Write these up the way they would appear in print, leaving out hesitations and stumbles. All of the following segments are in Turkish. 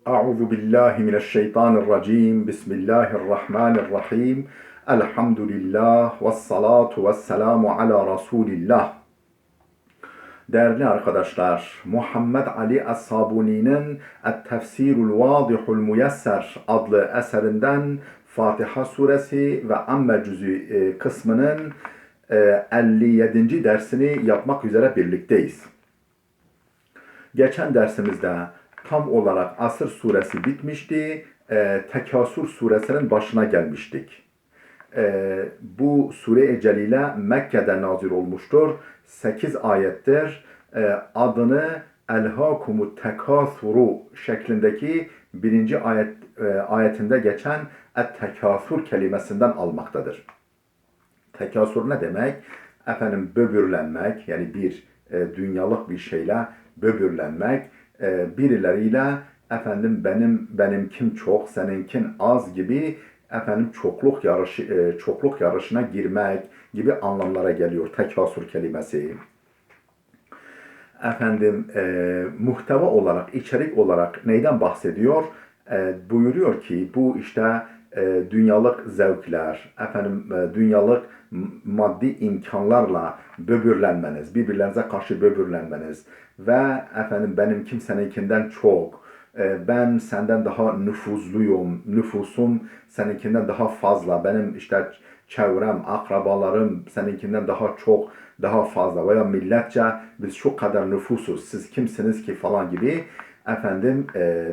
Euzu billahi mineşşeytanirracim. Bismillahirrahmanirrahim. Elhamdülillah ve salatu ve selamu ala Resulillah. Değerli arkadaşlar, Muhammed Ali Es-Sabuni'nin Et-Tefsirul Vadihul Muyesser adlı eserinden Fatiha suresi ve Amme cüzü kısmının 57. dersini yapmak üzere birlikteyiz. Geçen dersimizde tam olarak Asr suresi bitmişti. Tekasür suresinin başına gelmiştik. Bu sure-i celile Mekke'de nazil olmuştur. 8 ayettir. Adını Elhâkumut tekâthuru şeklindeki birinci ayetinde geçen et-tekâthur kelimesinden almaktadır. Tekâthur ne demek? Böbürlenmek, yani bir dünyalık bir şeyle böbürlenmek, birileriyle benimkin çok, seninkin az gibi çokluk yarışına girmek gibi anlamlara geliyor tekasür kelimesi. Muhteva olarak, içerik olarak neyden bahsediyor? Buyuruyor ki bu işte dünyalık zevkler, dünyalık maddi imkanlarla böbürlenmeniz, birbirlerinize karşı böbürlenmeniz ve benimkim seninkinden çok, ben senden daha nüfuzluyum, nüfusum seninkinden daha fazla, benim işte çevrem, akrabalarım seninkinden daha çok, daha fazla veya milletçe biz şu kadar nüfusuz, siz kimsiniz ki falan gibi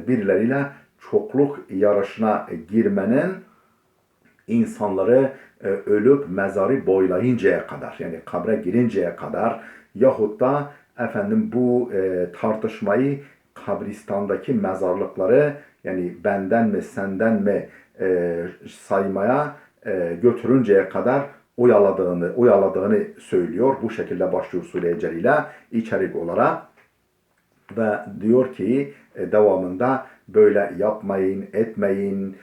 birileriyle çokluk yarışına girmenin insanları ölüp mezarı boylayıncaya kadar, yani kabre girinceye kadar yahut da bu tartışmayı kabristandaki mezarlıkları, yani benden mi senden mi saymaya götürünceye kadar oyaladığını söylüyor. Bu şekilde başlıyor Sure-i Celile içerik olarak ve diyor ki devamında böyle yapmayın, etmeyin,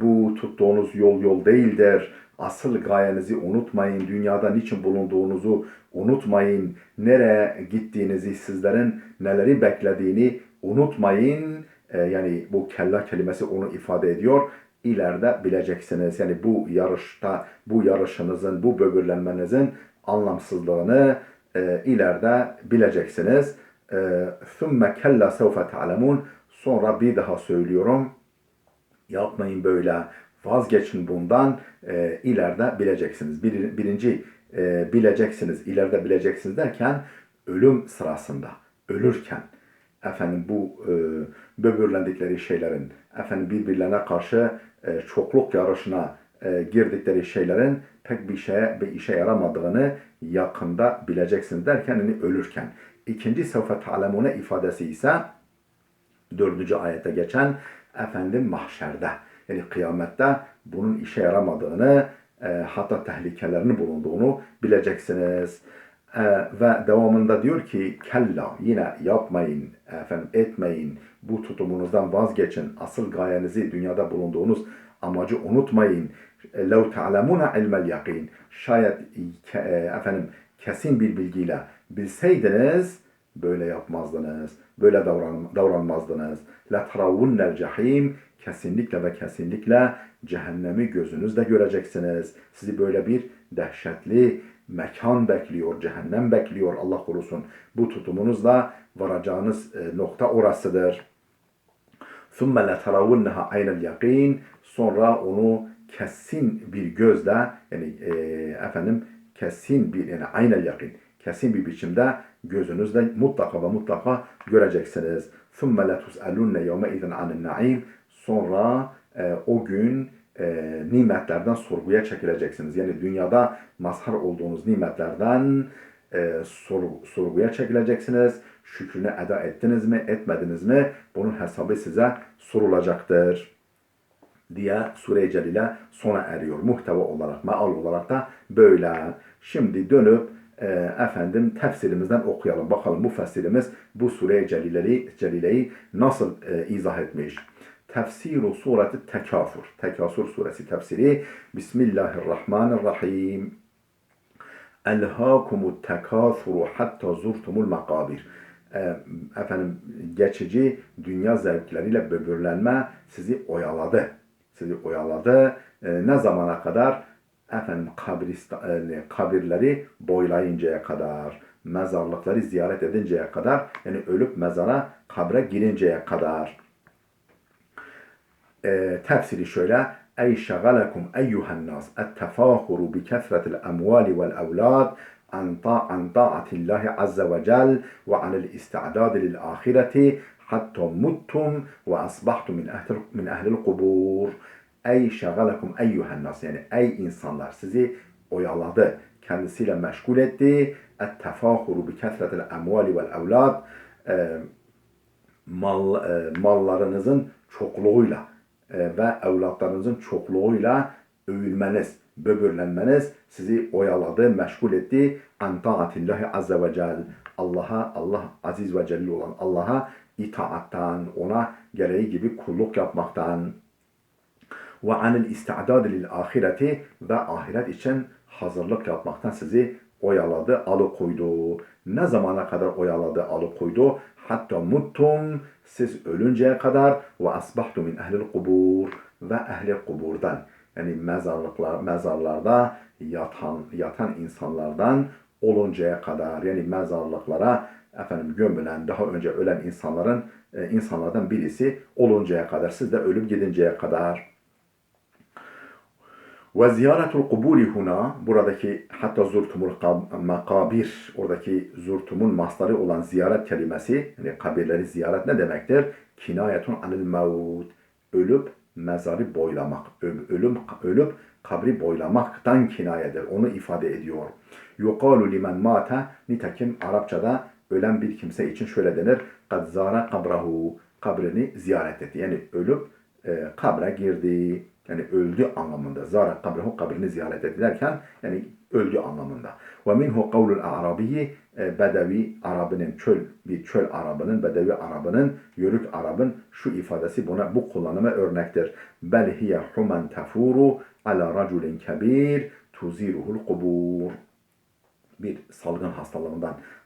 bu tuttuğunuz yol değildir. Asıl gayenizi unutmayın. Dünyada niçin bulunduğunuzu unutmayın. Nereye gittiğinizi, sizlerin neleri beklediğini unutmayın. Yani bu kella kelimesi onu ifade ediyor. İleride bileceksiniz. Yani bu yarışta, bu yarışınızın, bu böbürlenmenizin anlamsızlığını ileride bileceksiniz. ثُمَّ كَلَّا سَوْفَ تَعْلَمُونَ. Sonra bir daha söylüyorum. Yapmayın böyle. Vazgeçin bundan. İleride bileceksiniz. Birinci bileceksiniz. İleride bileceksiniz derken ölüm sırasında, ölürken bu böbürlendikleri şeylerin birbirlerine karşı çokluk yarışına girdikleri şeylerin pek bir işe yaramadığını yakında bileceksiniz derken yani ölürken. İkinci sevfe ta'lemune ifadesi ise 4. ayette geçen mahşerde, yani kıyamette bunun işe yaramadığını, hatta tehlikelerinin bulunduğunu bileceksiniz. Ve devamında diyor ki kella, yine yapmayın, etmeyin, bu tutumunuzdan vazgeçin, asıl gayenizi, dünyada bulunduğunuz amacı unutmayın. لَوْ تَعْلَمُونَ عِلْمَ الْيَقِينَ. Şayet kesin bir bilgiyle bilseydiniz böyle yapmazdınız, böyle davranmazdınız. لَتَرَوُنَّ الْجَحِيمِ. Kesinlikle ve kesinlikle cehennemi gözünüzle göreceksiniz. Sizi böyle bir dehşetli mekan bekliyor, cehennem bekliyor, Allah korusun. Bu tutumunuzla varacağınız nokta orasıdır. ثُمَّ لَتَرَوُنَّهَا عَيْنَ الْيَقِينَ. Sonra onu kesin bir gözle, yani kesin bir, yani aynel yakin, kesin bir biçimde gözünüzle mutlaka ve mutlaka göreceksiniz. ثُمَّ لَتُسْأَلُنَّ يَوْمَئِذٍ عَنِ النَّعِيمِ. Sonra o gün nimetlerden sorguya çekileceksiniz. Yani dünyada mazhar olduğunuz nimetlerden sorguya çekileceksiniz. Şükrünü eda ettiniz mi, etmediniz mi? Bunun hesabı size sorulacaktır diye Sure-i Celile sona eriyor. Muhteva olarak, meal olarak da böyle. Şimdi dönüp tefsirimizden okuyalım. Bakalım müfessirimiz bu Sure-i Celile'yi nasıl izah etmiş. Tefsiru sureti tekafur. Tekasur suresi tefsiri. Bismillahirrahmanirrahim. Elhâkumut tekâthuru hatta zurtumul makabir. efendim geçici dünya zevkleriyle böbürlenme sizi oyaladı. Sizi oyaladı. Ne zamana kadar? Efendim kabirleri boylayıncaya kadar, mezarlıkları ziyaret edinceye kadar, yani ölüp mezara, kabre girinceye kadar. Tefsiri şöyle: Ey şagalakum eyyuhen nas et-tefâhuru bi kesretil emvâli vel evlâd an ta'atillahi azze ve cel ve anil istidad lil ahireti hatta muttum ve asbahtum min ehlil kubur. Ey şagalakum eyyuhen nas, yani ey insanlar, sizi oyaladı, kendisiyle meşgul etti. Et-tefâhuru bi kesretil emvâli vel evlâd, mallarınızın çokluğuyla ve evlatlarınızın çokluğuyla övülmeniz, böbürlenmeniz sizi oyaladı, meşgul etti. An taatillahi azze ve cel, Allah aziz ve celil olan Allah'a itaattan, ona gereği gibi kulluk yapmaktan. Ve anil istidad lil ahireti, ve ahiret için hazırlık yapmaktan sizi oyaladı, alıkoydu. Ne zamana kadar oyaladı, alıkoydu? Hatta muttum, siz ölünceye kadar, ve asbahtu min ehlil kubur, ve ehli kuburdan, yani mezarlarda yatan insanlardan oluncaya kadar, yani mezarlıklara gömülen, daha önce ölen insanlardan birisi oluncaya kadar, siz de ölüp gidinceye kadar. Ve ziyaretul kuburi huna, buradaki hatta zurtumul makabir, oradaki zurtumun mastarı olan ziyaret kelimesi, yani kabirleri ziyaret ne demektir? Kinayetun anil mevut, ölüp mezarı boylamak, ölüp kabri boylamaktan kinayedir, onu ifade ediyor. Yuqalu limen mate, nitekim Arapçada ölen bir kimse için şöyle denir: kad zara kabrahu, kabrini ziyaret etti, yani ölüp kabre girdi. Yani öldü anlamında. Zara kabrehu, kabrini ziyaret edilerken, yani öldü anlamında. Ve minhu kavlul a'rabiyyi, bedevi Arabının, çöl Arabının, bedevi Arabının, yörük Arabın şu ifadesi bu kullanıma örnektir. Bel hiye humen tefuru ala raculin kebir tuziruhul kubur. Bir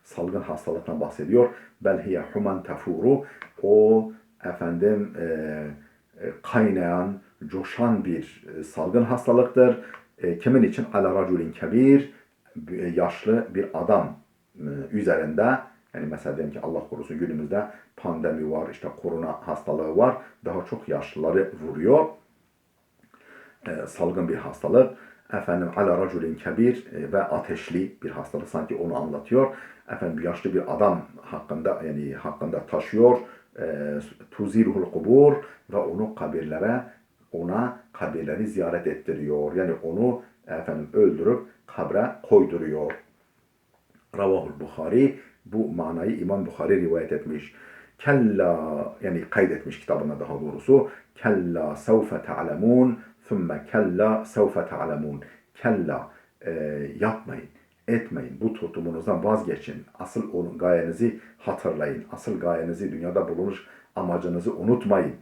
salgın hastalıktan bahsediyor. Bel hiye humen tefuru, o kaynayan, coşan bir salgın hastalıktır. Kimin için? Ala raculin kebir, yaşlı bir adam üzerinde. Yani mesela diyelim ki Allah korusun günümüzde pandemi var, işte korona hastalığı var. Daha çok yaşlıları vuruyor. Salgın bir hastalık. Ala raculin kebir, ve ateşli bir hastalık, sanki onu anlatıyor. Yaşlı bir adam hakkında taşıyor. Tuziruhul kubur, ve ona kabirleri ziyaret ettiriyor. Yani onu öldürüp kabre koyduruyor. Ravahul Bukhari, bu manayı İmam Bukhari rivayet etmiş. Kella, yani kaydetmiş kitabına daha doğrusu. Kella sevfe ta'lemun, thumme kella sevfe ta'lemun. Kella, yapmayın, etmeyin, bu tutumunuzdan vazgeçin. Asıl onun gayenizi hatırlayın. Asıl gayenizi, dünyada bulunuş amacınızı unutmayın.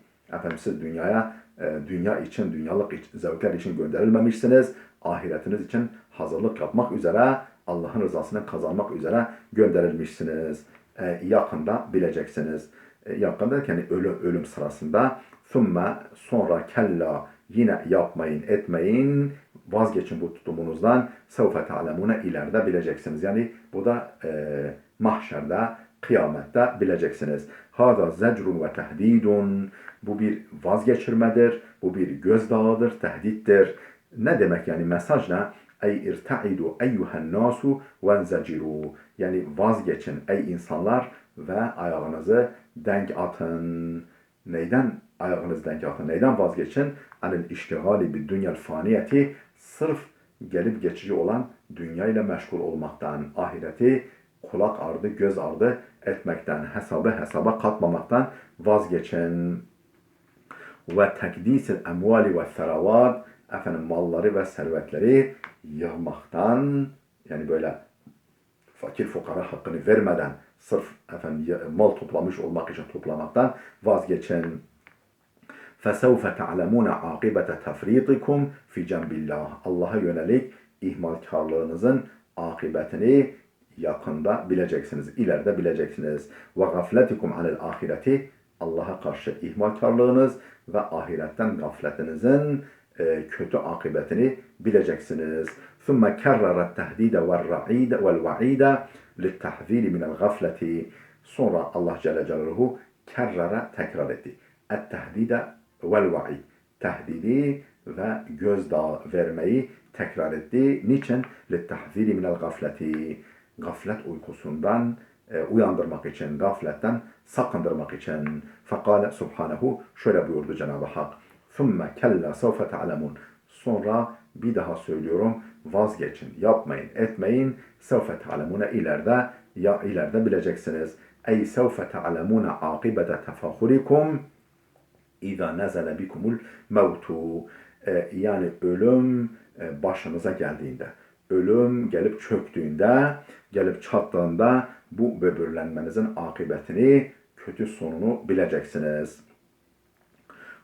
Siz dünya için, dünyalık zevkler için gönderilmemişsiniz. Ahiretiniz için hazırlık yapmak üzere, Allah'ın rızasını kazanmak üzere gönderilmişsiniz. Yakında bileceksiniz. Yakında derken ölüm sırasında. Thumme, sonra kella, yine yapmayın, etmeyin, vazgeçin bu tutumunuzdan. Sevfe ta'lemune, ileride bileceksiniz. Yani bu da mahşerde, kıyamette bileceksiniz. Hâzâ zecrun ve tehdidun, bu bir vazgeçirmedir, bu bir gözdağıdır, tehdittir. Ne demek yani, mesaj ne? Ey irta'idu eyyuhen nasu venzaciru, yani vazgeçin ey insanlar ve ayağınızı denk atın. Neyden ayağınızı denk atın? Neyden vazgeçin? Anil iştigali bid dünyal faniyeti, sırf gelip geçici olan dünya ile meşgul olmaktan, ahireti kulak ardı, göz ardı etmekten, hesaba katmamaktan vazgeçin. Ve tekdisil emvali ve seravat, malları ve servetleri yığmaktan, yani böyle fakir fukara hakkını vermeden sırf mal toplamış olmak için toplamaktan vazgeçin. فَسَوْفَ تَعْلَمُونَ عَاقِبَةَ تَفْرِيطِكُمْ فِي جَنْبِ اللّٰهِ, Allah'a yönelik ihmalkarlığınızın akıbetini yakında bileceksiniz, ileride bileceksiniz. Ve gafletikum anil ahireti, Allah'a karşı ihmalkarlığınız ve ahiretten gafletinizin kötü akıbetini bileceksiniz. ثُمَّ كَرَّرَ التَّهْدِيدَ وَالْوَعِيدَ لِلتَّحْذِيرِ مِنَ الْغَفْلَةِ. Sonra Allah Celle Celaluhu kerrara tekrar etti. Et-tehdide vel-vaid. Tehdidi ve gözdağı vermeyi tekrar etti. Niçin? لِلتَّحْذِيرِ مِنَ الْغَفْلَةِ. Gaflet uykusundan uyandırmak için, gafletten sakındırmak için. Fekale subhanehu, şöyle buyurdu Cenab-ı Hak. ثُمَّ كَلَّا سَوْفَ تَعْلَمُونَ. Sonra bir daha söylüyorum, vazgeçin, yapmayın, etmeyin. سَوْفَ تَعْلَمُونَ, ileride bileceksiniz. Ey سَوْفَ تَعْلَمُونَ عَاقِبَةَ تَفَخُرِكُمْ اِذَا نَزَلَ بِكُمُ الْمَوْتُ. Yani ölüm başınıza geldiğinde, ölüm gelip çöktüğünde, gelip çattığında bu böbürlenmenizin akıbetini, kötü sonunu bileceksiniz.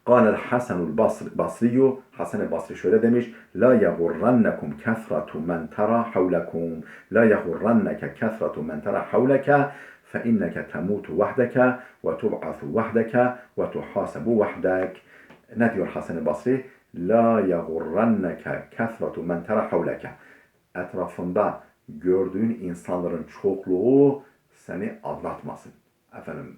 قال الحسن البصري, Hasan-ı Basri şöyle demiş: La yagurrannakum kesratu men tara havlakum. La yagurrannaka kesratu men tara havlaka fe inneke temutu vahdeke ve tub'asu vahdeke ve tuhasabu vahdak. Ne diyor Hasan-ı Basri? La yagurrannaka kesratu men tara havlaka. Etrafında gördüğün insanların çokluğu seni aldatmasın. Efendim,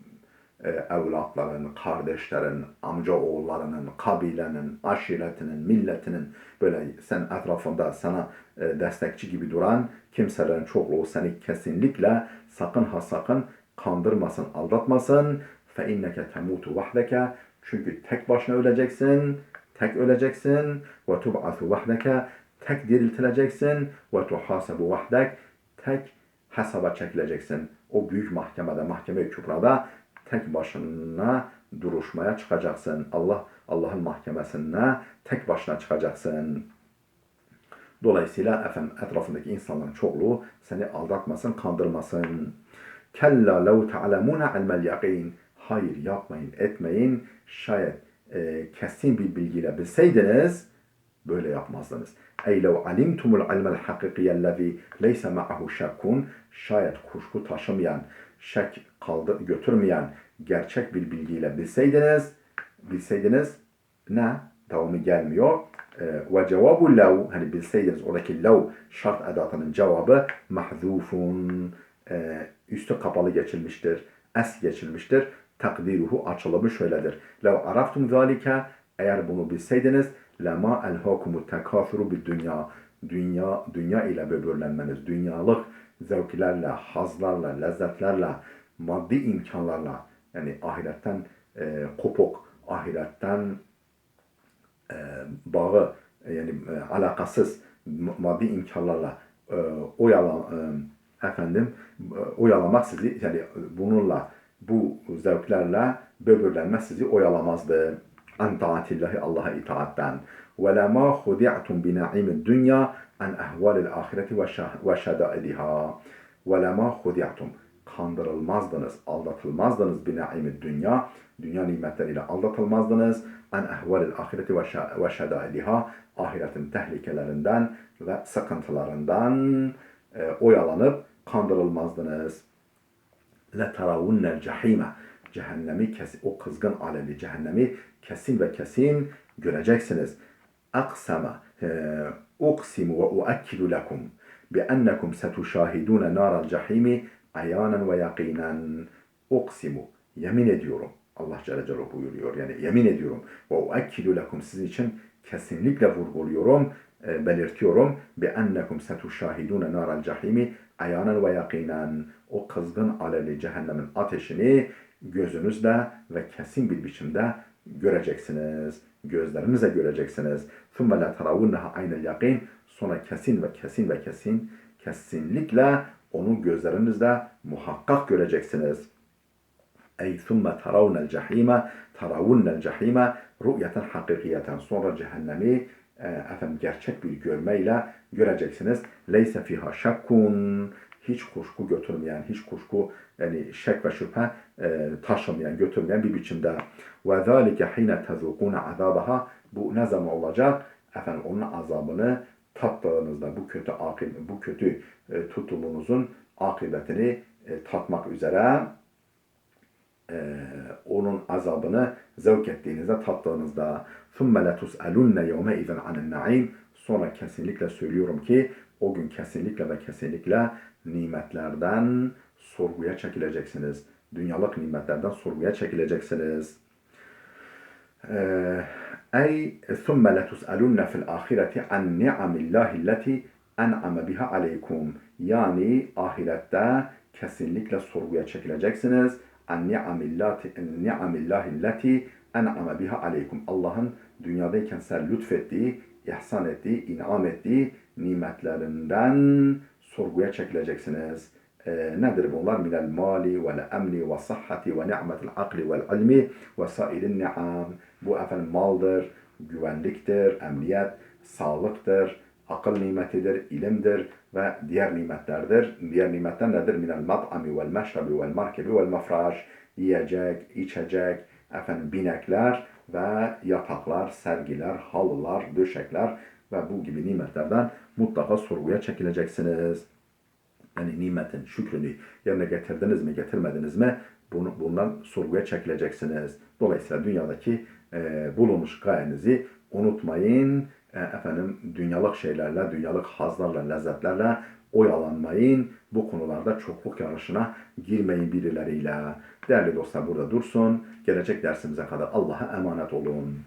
evlatların, kardeşlerin, amca oğullarının, kabilenin, aşiretinin, milletinin, böyle sen etrafında sana destekçi gibi duran kimselerin çokluğu seni kesinlikle sakın ha sakın kandırmasın, aldatmasın. فَاِنَّكَ تَمُوتُ وَحْدَكَ. Çünkü tek başına öleceksin, tek öleceksin. وَتُبْعَثُ وَحْدَكَ. Tek diriltileceksin. وَتُحَاسَبُ وَحْدَكَ. Tek hesaba çekileceksin. O büyük mahkemede, mahkeme-i kübrada tek başına duruşmaya çıkacaksın. Allah'ın mahkemesine tek başına çıkacaksın. Dolayısıyla etrafındaki insanların çokluğu seni aldatmasın, kandırmasın. Kella lev ta'lemuna ilmel yakin. Hayır, yapmayın, etmeyin. Şayet kesin bir bilgiyle bilseydiniz böyle yapmazdınız. Ey lev alimtumul ilmel hakikiyellezi leyse ma'ahu şakkun. Şayet kuşku taşımayan, şek götürmeyen gerçek bir bilgiyle bilseydiniz ne? Devamı gelmiyor. Ve cevabu lev, hani bilseydiniz, oradaki lev şart edatının cevabı mahzufun, üstü kapalı geçilmiştir, es geçilmiştir. Takdiruhu, açılımı şöyledir. Lev araftum zalike, eğer bunu bilseydiniz, lema elhakumu tekâthuru bid dünya ile böbürlenmeniz, dünyalık zevklerle, hazlarla, lezzetlerle, maddi imkanlarla, yani ahiretten kopuk, ahiretten bağı, yani alakasız maddi imkanlarla oyalamak sizi, yani bununla, bu zevklerle böbürlenmek sizi oyalamazdı. An taatillahi, Allah'a itaatten. Ve lema hudi'tum bi na'imid dünya an ehvalil ahireti ve şedaidiha. Ve lema hudi'tum, kandırılmazdınız, aldatılmazdınız bi na'imid dünya, dünya nimetleriyle aldatılmazdınız. An ehvalil ahireti ve şedaidiha, ahiretin tehlikelerinden ve sıkıntılarından oyalanıp kandırılmazdınız. لَتَرَوُنَّ الْجَحِيمَ. Cehennemi, o kızgın alevli cehennemi kesin ve kesin göreceksiniz. Aksama uksimu ve uakkidu lekum biennekum setuşahidun naral cehimi ayanen ve yakinen. Uksimu, yemin ediyorum. Allah Celle Celaluhu buyuruyor. Yani yemin ediyorum. Ve uakkidu lekum, sizin için kesinlikle vurguluyorum, belirtiyorum. Biennekum setuşahidun naral cehimi ayanen ve yakinen. O kızgın alevli cehennemin ateşini gözünüzle ve kesin bir biçimde göreceksiniz. Gözlerinizle göreceksiniz. ثُمَّ لَا تَرَوُنَّهَا عَيْنَ الْيَقِينَ. Sonra kesinlikle onu gözlerinizle muhakkak göreceksiniz. Ey ثُمَّ تَرَوْنَ الْجَحِيمَ تَرَوُنَّ الْجَحِيمَ رُؤْيَةً حَقِقِيَةً. Sonra cehennemi gerçek bir görmeyle göreceksiniz. لَيْسَ فِيهَا شَكٌّ. Hiç kuşku götürmeyen, hiç kuşku, yani şek ve şüphe taşımayan, götürmeyen bir biçimde. وَذَٰلِكَ حِينَ تَذُوقُونَ عَذَابَهَا. Bu ne zaman olacak? Onun azabını tattığınızda, bu kötü tutumunuzun akıbetini tatmak üzere onun azabını zevk ettiğinizde, tattığınızda ثُمَّ لَتُسْأَلُنَّ يَوْمَئِذًا عَنِ النَّعِيمِ Sonra kesinlikle söylüyorum ki o gün kesinlikle ve kesinlikle nimetlerden sorguya çekileceksiniz. Dünyalık nimetlerden sorguya çekileceksiniz. Ey ثُمَّ لَتُسْأَلُنَّ فِي الْآخِرَةِ عَنْ نِعَمِ اللّٰهِ الَّتِي اَنْعَمَ بِهَا عَلَيْكُمْ Yani ahirette kesinlikle sorguya çekileceksiniz. عَنْ نِعَمِ اللّٰهِ الَّتِي اَنْعَمَ بِهَا عَلَيْكُمْ Allah'ın dünyadayken size lütfettiği, ihsan ettiği, inam ettiği nimetlerinden sorguya çekileceksiniz. Nedir bunlar? Minel mali vel emni ve sahhati ve ni'metil akli vel ilmi ve sairin ni'am. Bu efendim maldır, güvenliktir, emniyet, sağlıktır, akıl nimetidir, ilimdir ve diğer nimetlerdir. Diğer nimetler nedir? Minel mat'ami vel meşrabi vel markebi vel mefraş. Yiyecek, içecek, efendim binekler ve yataklar, sergiler, halılar, döşekler ve bu gibi nimetlerden mutlaka sorguya çekileceksiniz. Yani nimetin şükrünü yerine getirdiniz mi, getirmediniz mi? Bundan sorguya çekileceksiniz. Dolayısıyla dünyadaki bulunmuş gayenizi unutmayın. Efendim dünyalık şeylerle, dünyalık hazlarla, lezzetlerle oyalanmayın. Bu konularda çokluk yarışına girmeyin birileriyle. Değerli dostlar burada dursun. Gelecek dersimize kadar Allah'a emanet olun.